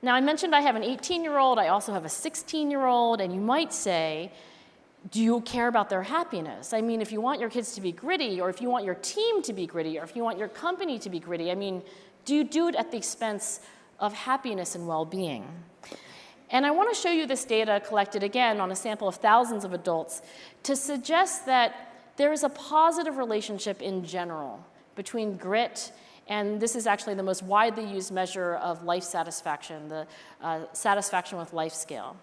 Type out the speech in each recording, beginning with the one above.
Now, I mentioned I have an 18-year-old, I also have a 16-year-old, and you might say, do you care about their happiness? I mean, if you want your kids to be gritty, or if you want your team to be gritty, or if you want your company to be gritty, I mean, do you do it at the expense of happiness and well-being? And I want to show you this data collected again on a sample of thousands of adults to suggest that there is a positive relationship in general between grit, and this is actually the most widely used measure of life satisfaction, the satisfaction with life scale.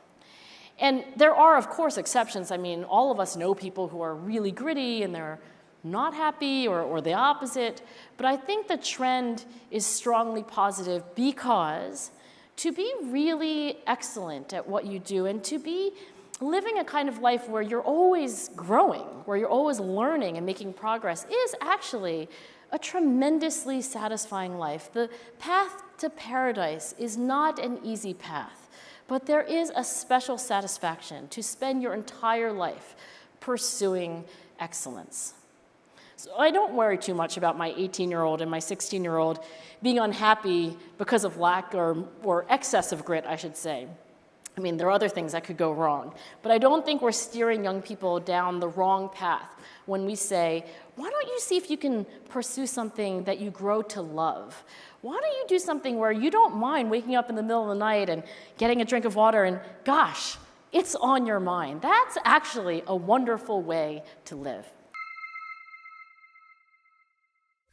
And there are, of course, exceptions. I mean, all of us know people who are really gritty and they're not happy or the opposite. But I think the trend is strongly positive because to be really excellent at what you do and to be living a kind of life where you're always growing, where you're always learning and making progress is actually a tremendously satisfying life. The path to paradise is not an easy path, but there is a special satisfaction to spend your entire life pursuing excellence. So I don't worry too much about my 18-year-old and my 16-year-old being unhappy because of lack or excess of grit, I should say. I mean, there are other things that could go wrong, but I don't think we're steering young people down the wrong path when we say, why don't you see if you can pursue something that you grow to love? Why don't you do something where you don't mind waking up in the middle of the night and getting a drink of water and, gosh, it's on your mind. That's actually a wonderful way to live.